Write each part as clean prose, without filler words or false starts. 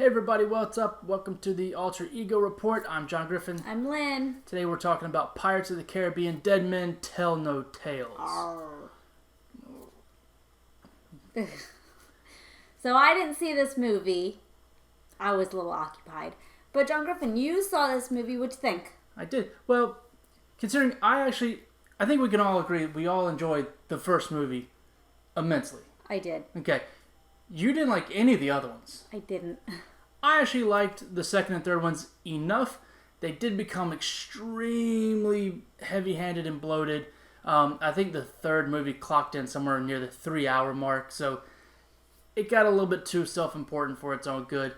everybody, what's up? Welcome to the Alter Ego Report. I'm Jon Griffin. I'm Lynn. Today we're talking about Pirates of the Caribbean, Dead Men Tell No Tales. So I didn't see this movie. I was a little occupied. But Jon Griffin, you saw this movie. What'd you think? I did. Well, considering I think we can all agree we all enjoyed the first movie immensely. I did. Okay. You didn't like any of the other ones. I didn't. I actually liked the second and third ones enough. They did become extremely heavy-handed and bloated. I think the third movie clocked in somewhere near the 3-hour mark, so it got a little bit too self-important for its own good.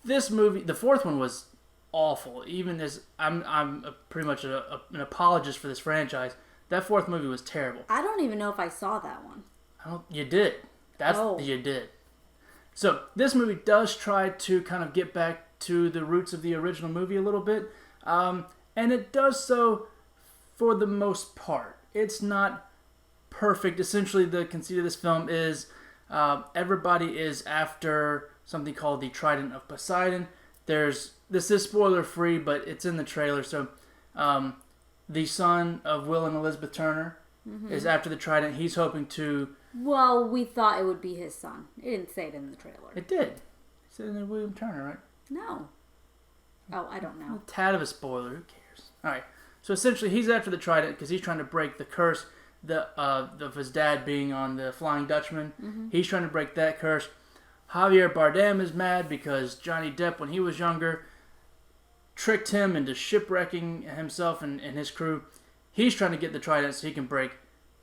This movie, the fourth one, was awful. Even as I'm pretty much an apologist for this franchise, that fourth movie was terrible. I don't even know if I saw that one. You did. You did. So, this movie does try to kind of get back to the roots of the original movie a little bit. And it does so for the most part. It's not perfect. Essentially, the conceit of this film is everybody is after something called the Trident of Poseidon. This is spoiler-free, but it's in the trailer. So, the son of Will and Elizabeth Turner is after the Trident. He's hoping to... Well, we thought it would be his son. It didn't say it in the trailer. It did. It said in William Turner, right? No. Oh, I don't know. A tad of a spoiler. Who cares? All right. So essentially, he's after the Trident because he's trying to break the curse of his dad being on the Flying Dutchman. Mm-hmm. He's trying to break that curse. Javier Bardem is mad because Johnny Depp, when he was younger, tricked him into shipwrecking himself and his crew. He's trying to get the Trident so he can break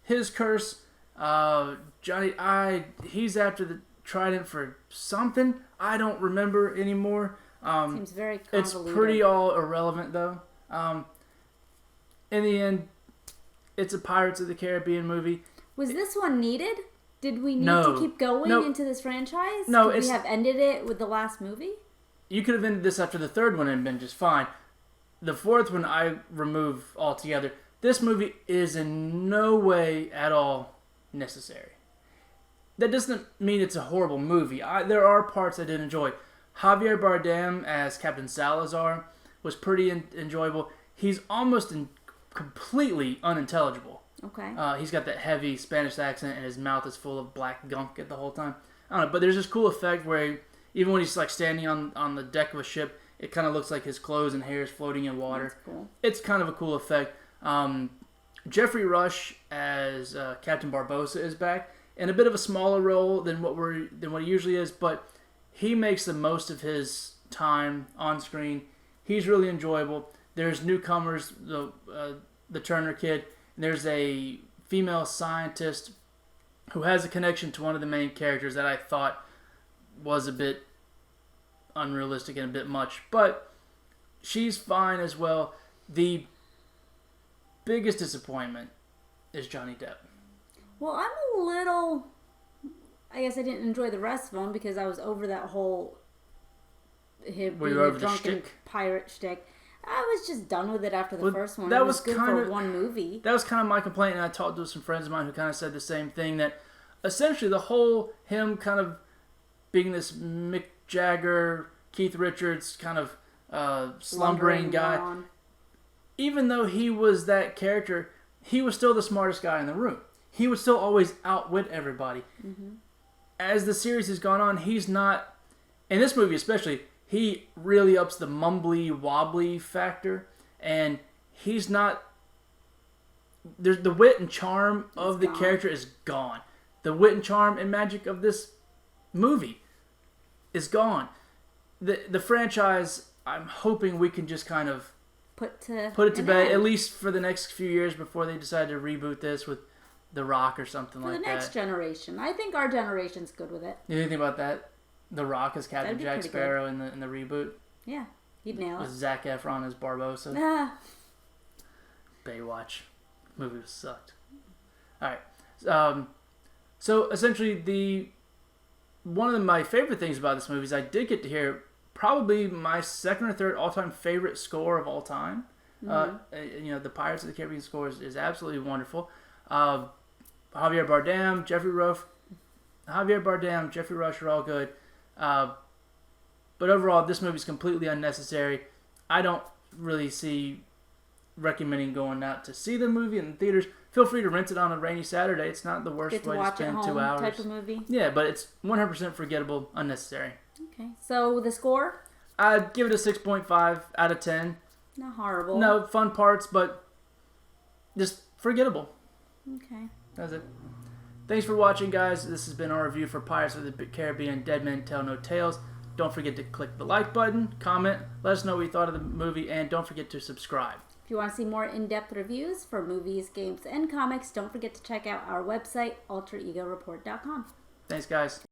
his curse. He's after the Trident for something. I don't remember anymore. Seems very convoluted. It's pretty all irrelevant, though. In the end, it's a Pirates of the Caribbean movie. Was this one needed? Did we need to keep going into this franchise? No, Could we have ended it with the last movie? You could have ended this after the third one and been just fine. The fourth one I remove altogether. This movie is in no way at all necessary. That doesn't mean it's a horrible movie. There are parts I did enjoy. Javier Bardem as Captain Salazar was pretty enjoyable. He's almost completely unintelligible. Okay. He's got that heavy Spanish accent and his mouth is full of black gunk at the whole time. I don't know, but there's this cool effect where even when he's like standing on the deck of a ship, it kind of looks like his clothes and hair is floating in water. That's cool. It's kind of a cool effect. Geoffrey Rush as Captain Barbossa is back in a bit of a smaller role than what he usually is, but he makes the most of his time on screen. He's really enjoyable. There's newcomers, the Turner kid, and there's a female scientist who has a connection to one of the main characters that I thought was a bit unrealistic and a bit much, but she's fine as well. The biggest disappointment is Johnny Depp. Well, I guess I didn't enjoy the rest of them because I was over that whole him being a drunken pirate shtick. I was just done with it after the first one. It was good for one movie. That was kind of my complaint, and I talked to some friends of mine who kind of said the same thing, that essentially the whole him kind of being this Mick Jagger, Keith Richards kind of slumbering guy, on. Even though he was that character, he was still the smartest guy in the room. He would still always outwit everybody. Mm-hmm. As the series has gone on, he's not... In this movie especially, he really ups the mumbly-wobbly factor. And he's not... The wit and charm of the character is gone. The wit and charm and magic of this movie is gone. The franchise, I'm hoping we can just kind of... Put it to bed, at least for the next few years before they decide to reboot this with The Rock or something like that. For the next generation. I think our generation's good with it. You think about that? The Rock as Captain Jack Sparrow in the reboot? Yeah, he'd nail it. With Zac Efron as Barbossa. Baywatch. Movie sucked. Alright. So essentially one of my favorite things about this movie is I did get to hear probably my second or third all-time favorite score of all time. Mm-hmm. The Pirates of the Caribbean score is absolutely wonderful. Javier Bardem, Jeffrey Rush are all good. But overall, this movie is completely unnecessary. I don't really see recommending going out to see the movie in the theaters. Feel free to rent it on a rainy Saturday. It's not the worst way to spend 2 hours. Type of movie. Yeah, but it's 100% forgettable, unnecessary. Okay, so the score? I'd give it a 6.5 out of 10. Not horrible. No, fun parts, but just forgettable. Okay. That's it. Thanks for watching, guys. This has been our review for Pirates of the Caribbean, Dead Men Tell No Tales. Don't forget to click the like button, comment, let us know what you thought of the movie, and don't forget to subscribe. If you want to see more in-depth reviews for movies, games, and comics, don't forget to check out our website, alteregoreport.com. Thanks, guys.